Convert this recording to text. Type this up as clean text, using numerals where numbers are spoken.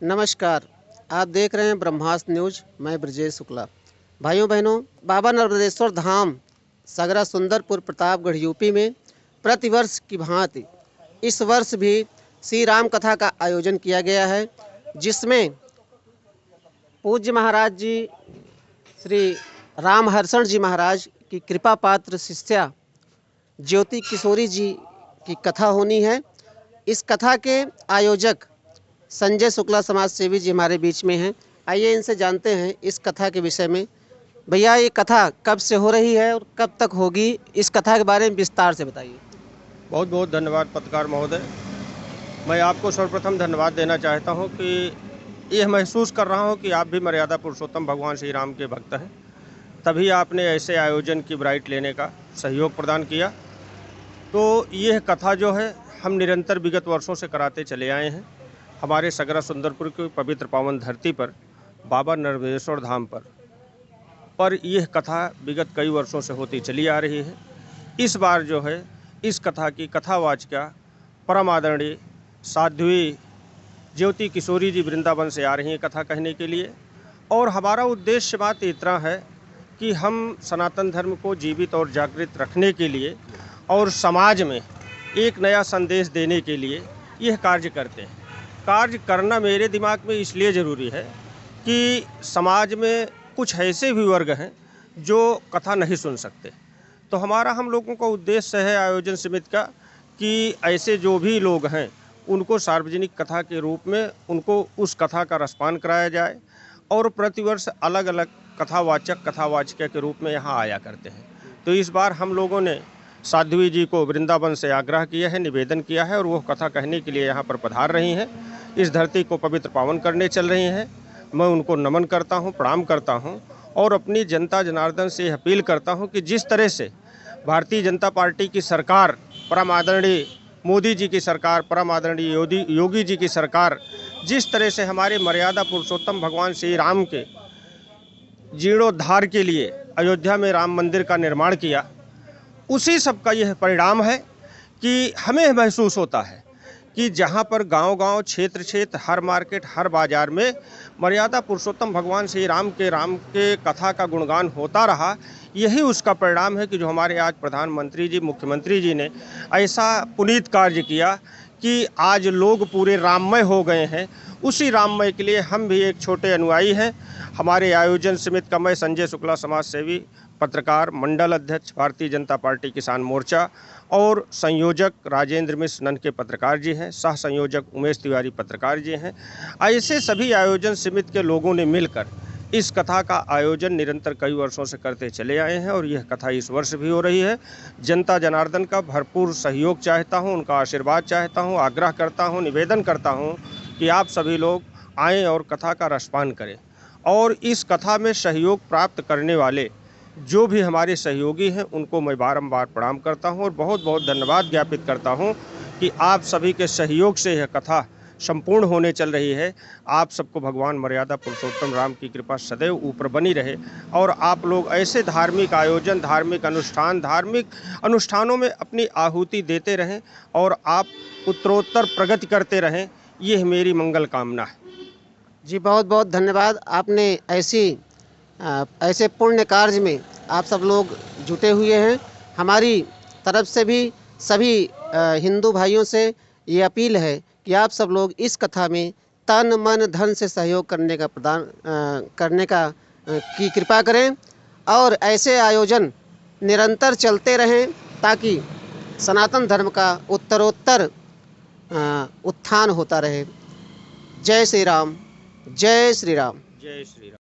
नमस्कार। आप देख रहे हैं ब्रह्मास्त्र न्यूज। मैं ब्रजेश शुक्ला। भाइयों बहनों, बाबा नर्मदेश्वर धाम सगरा सुंदरपुर प्रतापगढ़ यूपी में प्रतिवर्ष की भांति इस वर्ष भी श्री राम कथा का आयोजन किया गया है, जिसमें पूज्य महाराज जी श्री रामहर्षण जी महाराज की कृपा पात्र शिष्या ज्योति किशोरी जी की कथा होनी है। इस कथा के आयोजक संजय शुक्ला समाज सेवी जी हमारे बीच में हैं। आइए इनसे जानते हैं इस कथा के विषय में। भैया, ये कथा कब से हो रही है और कब तक होगी? इस कथा के बारे में विस्तार से बताइए। बहुत बहुत धन्यवाद पत्रकार महोदय। मैं आपको सर्वप्रथम धन्यवाद देना चाहता हूं कि यह महसूस कर रहा हूं कि आप भी मर्यादा पुरुषोत्तम भगवान श्री राम के भक्त हैं, तभी आपने ऐसे आयोजन की ब्राइट लेने का सहयोग प्रदान किया। तो यह कथा जो है हम निरंतर विगत वर्षों से कराते चले आए हैं। हमारे सगरा सुंदरपुर की पवित्र पावन धरती पर बाबा नर्मदेश्वर धाम पर यह कथा विगत कई वर्षों से होती चली आ रही है। इस बार जो है इस कथा की कथावाचिका परम आदरणीय साध्वी ज्योति किशोरी जी वृंदावन से आ रही हैं कथा कहने के लिए। और हमारा उद्देश्य बात इतना है कि हम सनातन धर्म को जीवित और जागृत रखने के लिए और समाज में एक नया संदेश देने के लिए यह कार्य करते हैं। कार्य करना मेरे दिमाग में इसलिए ज़रूरी है कि समाज में कुछ ऐसे भी वर्ग हैं जो कथा नहीं सुन सकते। तो हमारा हम लोगों का उद्देश्य है आयोजन समिति का कि ऐसे जो भी लोग हैं उनको सार्वजनिक कथा के रूप में उनको उस कथा का रसपान कराया जाए और प्रतिवर्ष अलग अलग कथावाचक कथावाचिका के रूप में यहाँ आया करते हैं। तो इस बार हम लोगों ने साध्वी जी को वृंदावन से आग्रह किया है, निवेदन किया है और वो कथा कहने के लिए यहाँ पर पधार रही हैं, इस धरती को पवित्र पावन करने चल रही हैं। मैं उनको नमन करता हूँ, प्रणाम करता हूँ और अपनी जनता जनार्दन से अपील करता हूँ कि जिस तरह से भारतीय जनता पार्टी की सरकार, परम आदरणीय मोदी जी की सरकार, परम आदरणीय योगी जी की सरकार जिस तरह से हमारे मर्यादा पुरुषोत्तम भगवान श्री राम के जीर्णोद्धार के लिए अयोध्या में राम मंदिर का निर्माण किया, उसी सब का यह परिणाम है कि हमें महसूस होता है कि जहाँ पर गांव-गांव, क्षेत्र-क्षेत्र, हर मार्केट, हर बाज़ार में मर्यादा पुरुषोत्तम भगवान श्री राम के कथा का गुणगान होता रहा, यही उसका परिणाम है कि जो हमारे आज प्रधानमंत्री जी, मुख्यमंत्री जी ने ऐसा पुनीत कार्य किया कि आज लोग पूरे राममय हो गए हैं। उसी राममय के लिए हम भी एक छोटे अनुयायी हैं। हमारे आयोजन समिति का मैं संजय शुक्ला समाज सेवी, पत्रकार, मंडल अध्यक्ष भारतीय जनता पार्टी किसान मोर्चा और संयोजक राजेंद्र मिश्र नन के पत्रकार जी हैं, सह संयोजक उमेश तिवारी पत्रकार जी हैं। ऐसे सभी आयोजन समिति के लोगों ने मिलकर इस कथा का आयोजन निरंतर कई वर्षों से करते चले आए हैं और यह कथा इस वर्ष भी हो रही है। जनता जनार्दन का भरपूर सहयोग चाहता हूं, उनका आशीर्वाद चाहता हूं, आग्रह करता हूं, निवेदन करता हूं कि आप सभी लोग आएँ और कथा का रसपान करें। और इस कथा में सहयोग प्राप्त करने वाले जो भी हमारे सहयोगी हैं उनको मैं बारंबार प्रणाम करता हूं और बहुत बहुत धन्यवाद ज्ञापित करता हूं कि आप सभी के सहयोग से यह कथा संपूर्ण होने चल रही है। आप सबको भगवान मर्यादा पुरुषोत्तम राम की कृपा सदैव ऊपर बनी रहे और आप लोग ऐसे धार्मिक आयोजन, धार्मिक अनुष्ठानों में अपनी आहुति देते रहें और आप उत्तरोत्तर प्रगति करते रहें, यह मेरी मंगल कामना है। जी, बहुत बहुत धन्यवाद। आपने ऐसे पुण्य कार्य में आप सब लोग जुटे हुए हैं। हमारी तरफ से भी सभी हिंदू भाइयों से ये अपील है कि आप सब लोग इस कथा में तन मन धन से सहयोग करने की कृपा करें और ऐसे आयोजन निरंतर चलते रहें ताकि सनातन धर्म का उत्तरोत्तर उत्थान होता रहे। जय श्री राम, जय श्री राम। जय श्री राम।